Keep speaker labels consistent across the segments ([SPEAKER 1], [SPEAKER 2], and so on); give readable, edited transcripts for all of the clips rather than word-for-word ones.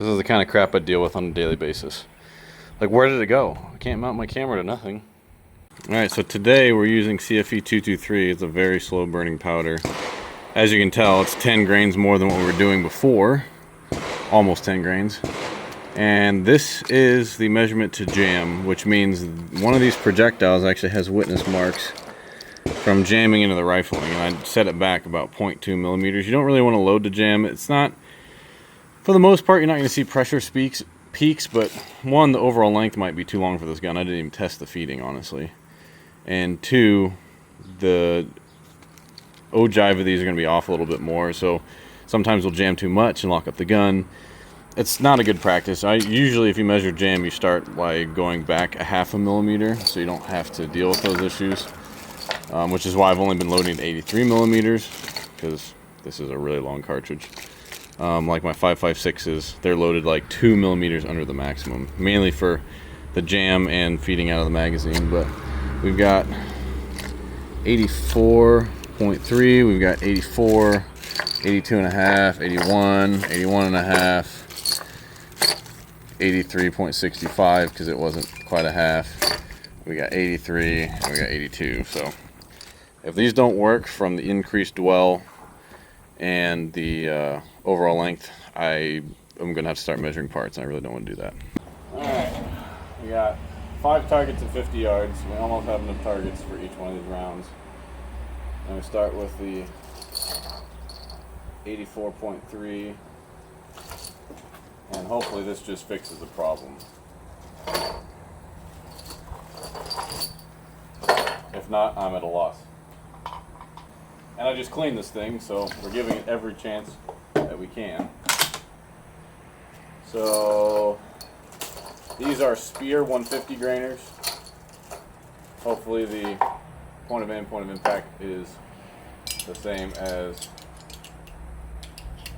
[SPEAKER 1] This is the kind of crap I deal with on a daily basis. Like, where did it go? I can't mount my camera to nothing. Alright, so today we're using CFE 223. It's a very slow burning powder. As you can tell, it's 10 grains more than what we were doing before. Almost 10 grains. And this is the measurement to jam, which means one of these projectiles actually has witness marks from jamming into the rifling. And I set it back about 0.2 millimeters. You don't really want to load to jam. It's not, for the most part, you're not going to see pressure peaks, but one, the overall length might be too long for this gun. I didn't even test the feeding, honestly. And two, the ogive of these are going to be off a little bit more, so sometimes we'll jam too much and lock up the gun. It's not a good practice. Usually if you measure jam, you start by going back a half a millimeter, so you don't have to deal with those issues, which is why I've only been loading at 83 millimeters, because this is a really long cartridge. Like my 5.56s, they're loaded like 2 millimeters under the maximum, mainly for the jam and feeding out of the magazine. But we've got 84.3, we've got 84, 82 and a half, 81, 81 and a half, 83.65 because it wasn't quite a half. We got 83 and we got 82. So if these don't work from the increased dwell and the overall length, I'm gonna have to start measuring parts, and I really don't want to do that. Alright, we got 5 targets at 50 yards. We almost have enough targets for each one of these rounds. And we start with the 84.3, and hopefully this just fixes the problem. If not, I'm at a loss. And I just cleaned this thing, so we're giving it every chance that we can. So these are Spear 150 grainers. Hopefully the point of impact is the same as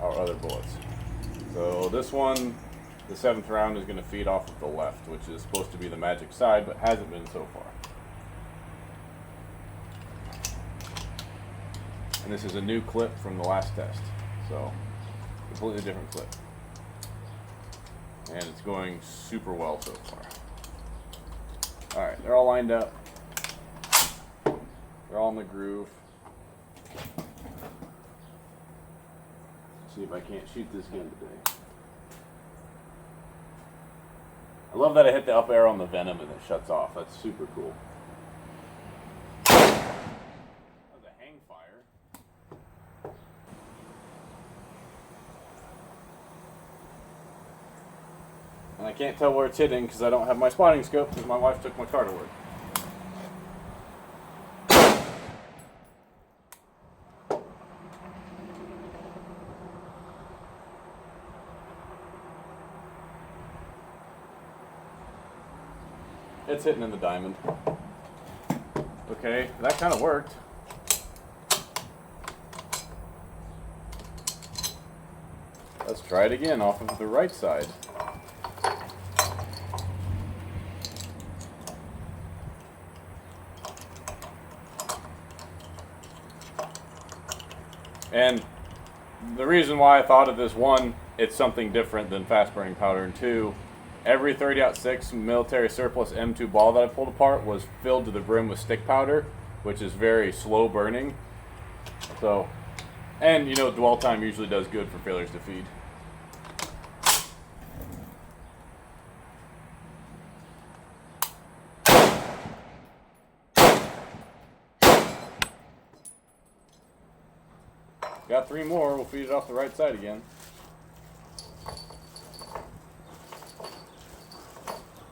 [SPEAKER 1] our other bullets. So this one, the 7th round, is going to feed off of the left, which is supposed to be the magic side, but hasn't been so far. And this is a new clip from the last test, so completely different clip. And it's going super well so far. Alright, they're all lined up. They're all in the groove. See if I can't shoot this gun today. I love that I hit the up arrow on the venom and it shuts off. That's super cool. That was a hang fire. And I can't tell where it's hitting because I don't have my spotting scope because my wife took my car to work. It's hitting in the diamond. Okay, that kind of worked. Let's try it again off of the right side. And the reason why I thought of this, one, it's something different than fast burning powder, and two, every 30-06 military surplus M2 ball that I pulled apart was filled to the brim with stick powder, which is very slow burning. So, and you know, dwell time usually does good for failures to feed. Got 3 more, we'll feed it off the right side again.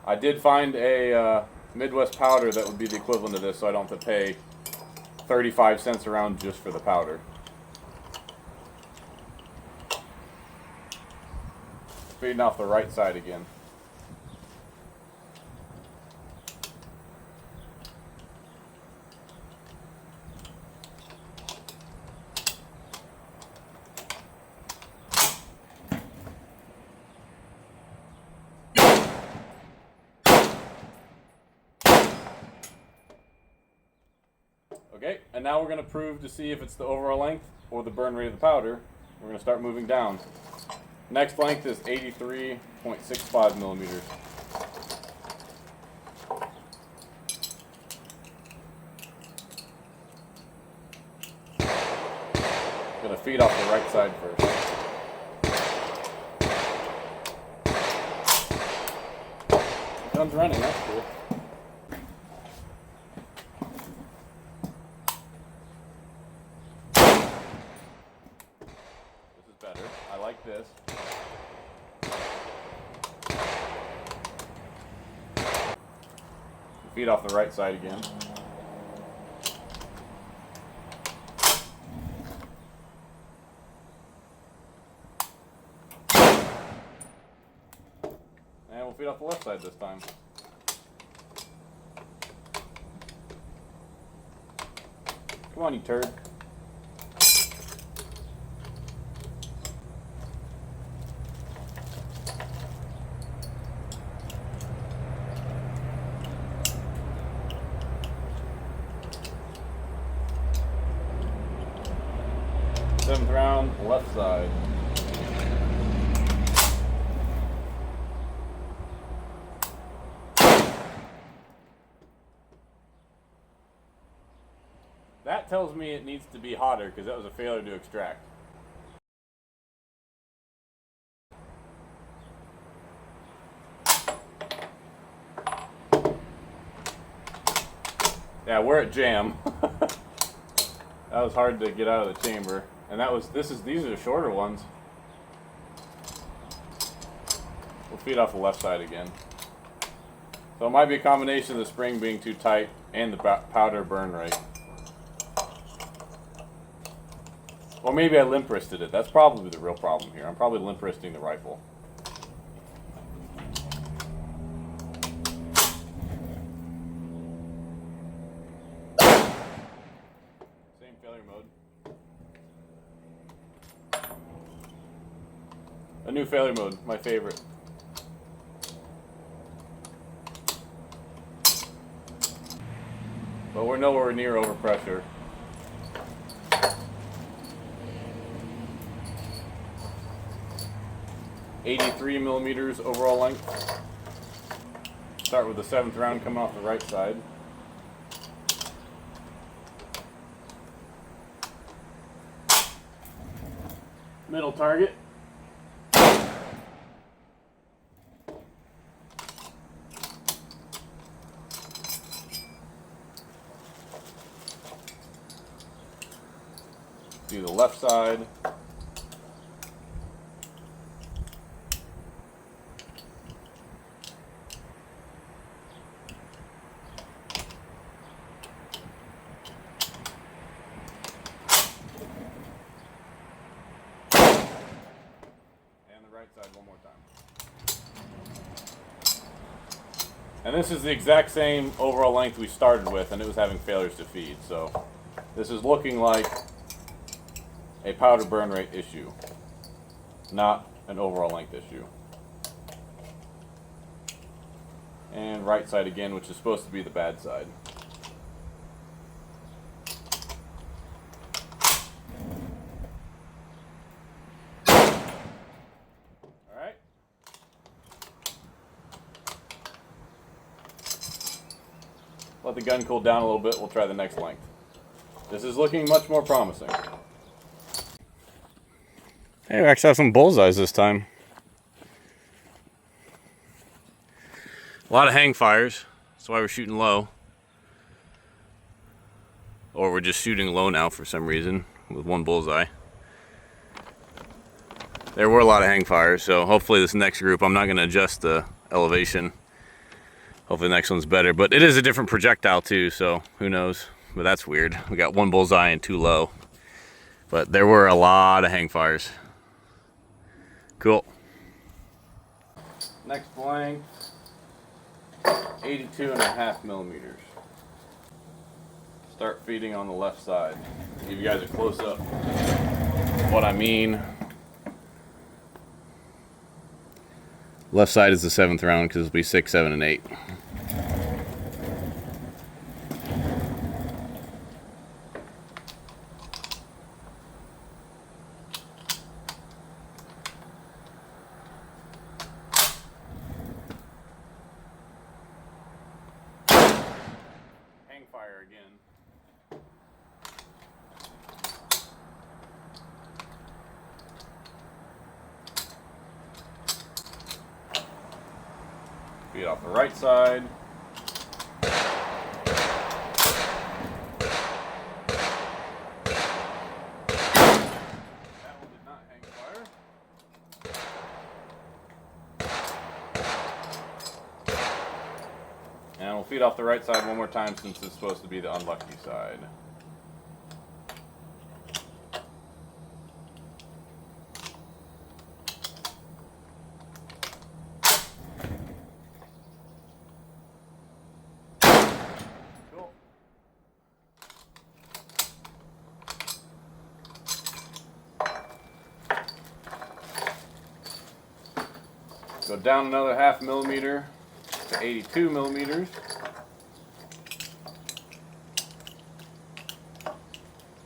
[SPEAKER 1] I did find a Midwest powder that would be the equivalent of this, so I don't have to pay 35 cents a round just for the powder. Feeding off the right side again. Okay, and now we're going to prove to see if it's the overall length or the burn rate of the powder. We're going to start moving down. Next length is 83.65 millimeters. Gonna feed off the right side first. Gun's running, that's cool. This is better. I like this. Feed off the right side again. And we'll feed off the left side this time. Come on, you turd. Seventh round, left side. That tells me it needs to be hotter because that was a failure to extract. Yeah, we're at jam. That was hard to get out of the chamber. And these are the shorter ones. We'll feed off the left side again. So it might be a combination of the spring being too tight and the powder burn rate. Or maybe I limp wristed it. That's probably the real problem here. I'm probably limp wristing the rifle. Same failure mode. A new failure mode, my favorite. But we're nowhere near overpressure. .83 millimeters overall length. Start with the 7th round coming off the right side. Middle target. Do the left side. Right side one more time. And this is the exact same overall length we started with, and it was having failures to feed. So this is looking like a powder burn rate issue, not an overall length issue. And right side again, which is supposed to be the bad side. Let the gun cool down a little bit, we'll try the next length. This is looking much more promising. Hey, we actually have some bullseyes this time. A lot of hang fires, that's why we're shooting low. Or we're just shooting low now for some reason, with one bullseye. There were a lot of hang fires, so hopefully this next group, I'm not going to adjust the elevation. Hopefully the next one's better, but it is a different projectile too, so who knows. But that's weird. We got one bullseye and two low. But there were a lot of hang fires. Cool. Next blank, 82.5 millimeters. Start feeding on the left side. Give you guys a close up of what I mean. Left side is the 7th round because it'll be 6, 7, and 8. again. Feed off the right side. That one did not hang fire. And we'll feed off the right side one more time since it's supposed to be the unlucky side. Cool. Go down another 0.5 millimeter to 82 millimeters.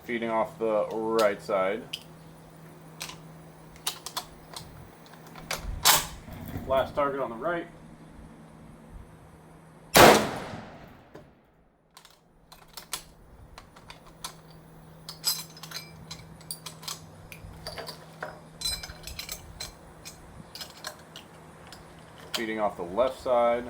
[SPEAKER 1] Feeding off the right side. Last target on the right. Feeding off the left side.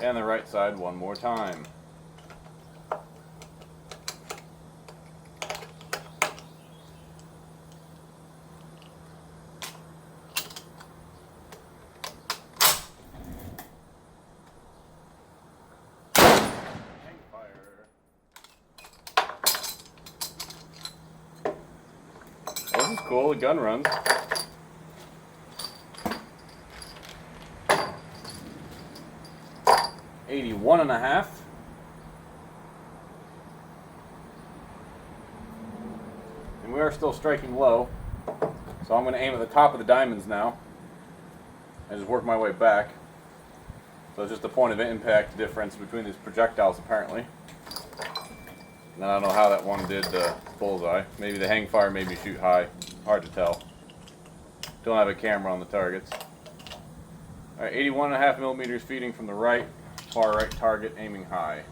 [SPEAKER 1] And the right side one more time. This is cool, the gun runs. $81.5. And we are still striking low. So I'm going to aim at the top of the diamonds now. And just work my way back. So it's just the point of impact difference between these projectiles apparently. And I don't know how that one did bullseye. Maybe the hang fire made me shoot high. Hard to tell. Don't have a camera on the targets. Alright, 81.5 millimeters feeding from the right, far right target, aiming high.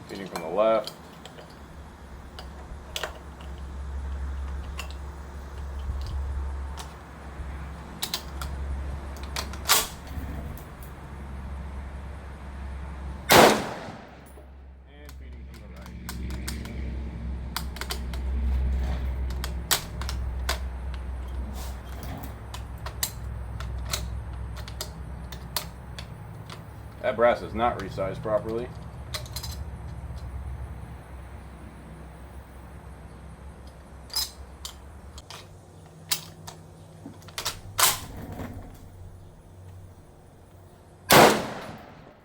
[SPEAKER 1] Feeding from the left. That brass is not resized properly.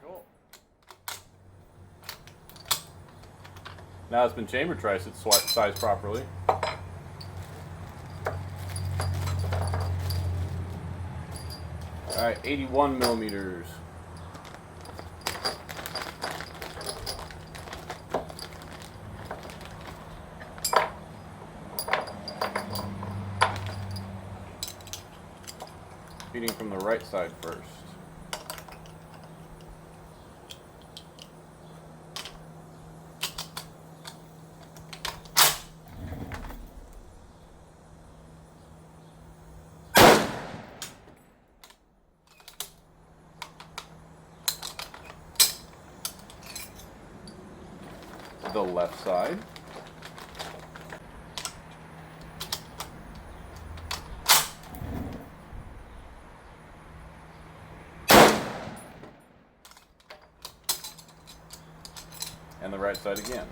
[SPEAKER 1] Cool. Now it's been chamber triced, it's sized properly. Alright, 81 millimeters. Feeding from the right side first. The left side. And the right side again.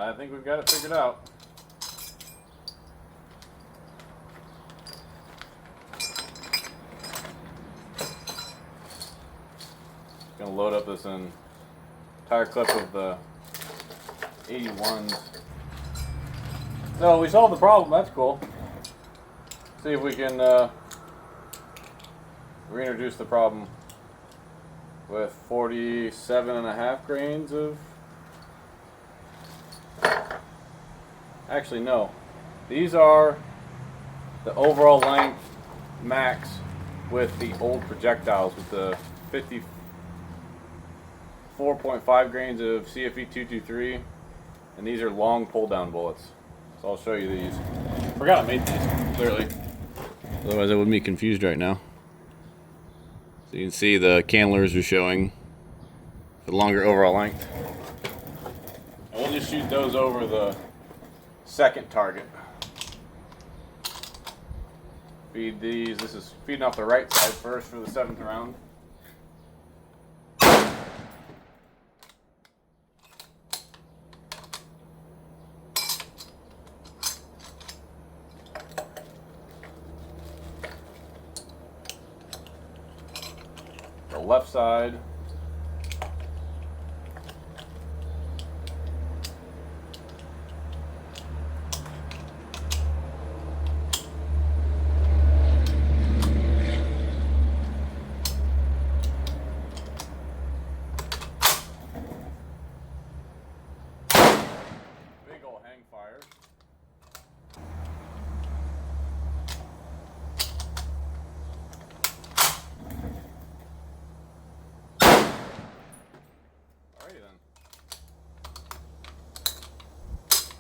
[SPEAKER 1] I think we've got it figured out. Gonna load up this entire clip of the 81s. So we solved the problem, that's cool. See if we can reintroduce the problem with 47.5 grains of... Actually no, these are the overall length max with the old projectiles with the 54.5 grains of CFE 223, and these are long pull down bullets. So I'll show you these. Forgot I made these, clearly. Otherwise I wouldn't be confused right now. So you can see the cannelers are showing the longer overall length. And we'll just shoot those over the second target. Feed these. This is feeding off the right side first for the 7th round. The left side. Big old hang fire.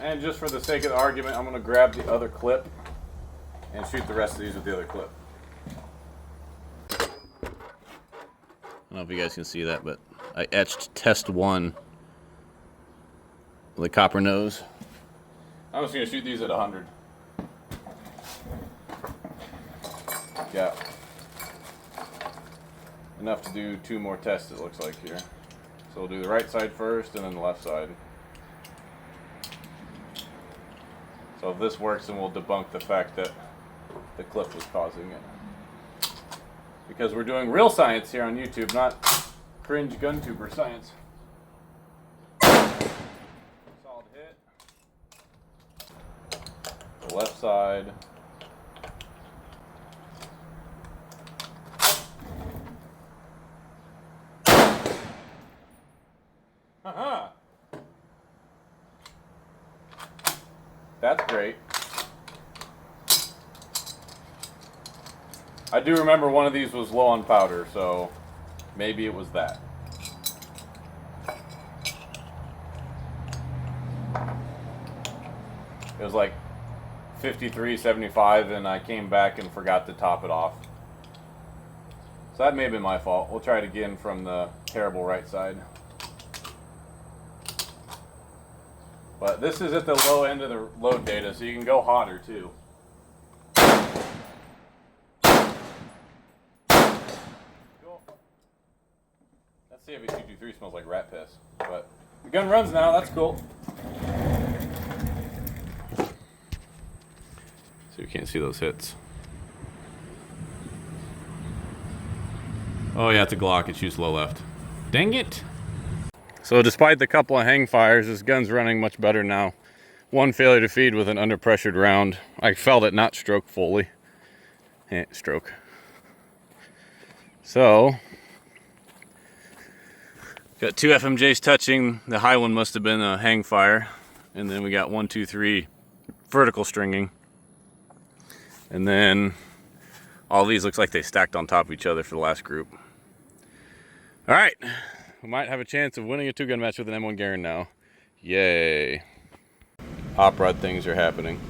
[SPEAKER 1] And just for the sake of the argument, I'm going to grab the other clip and shoot the rest of these with the other clip. I don't know if you guys can see that, but I etched test 1 with a copper nose. I'm just going to shoot these at 100. Yeah. Enough to do 2 more tests, it looks like here. So we'll do the right side first and then the left side. So if this works, then we'll debunk the fact that the clip was causing it. Because we're doing real science here on YouTube, not cringe gun tuber science. Solid hit. The left side. Haha! That's great. I do remember one of these was low on powder, so maybe it was that. It was like 53.75 and I came back and forgot to top it off. So that may have been my fault. We'll try it again from the terrible right side. But this is at the low end of the load data, so you can go hotter too. Cool. That CFE 223 smells like rat piss, but the gun runs now, that's cool. So you can't see those hits. Oh yeah, it's a Glock, it shoots low left. Dang it! So despite the couple of hang fires, this gun's running much better now. One failure to feed with an under pressured round. I felt it not stroke fully. Stroke. So, got 2 FMJs touching. The high one must have been a hang fire. And then we got 1, 2, 3 vertical stringing. And then all these looks like they stacked on top of each other for the last group. All right. We might have a chance of winning a 2-gun match with an M1 Garand now. Yay. Hop rod things are happening.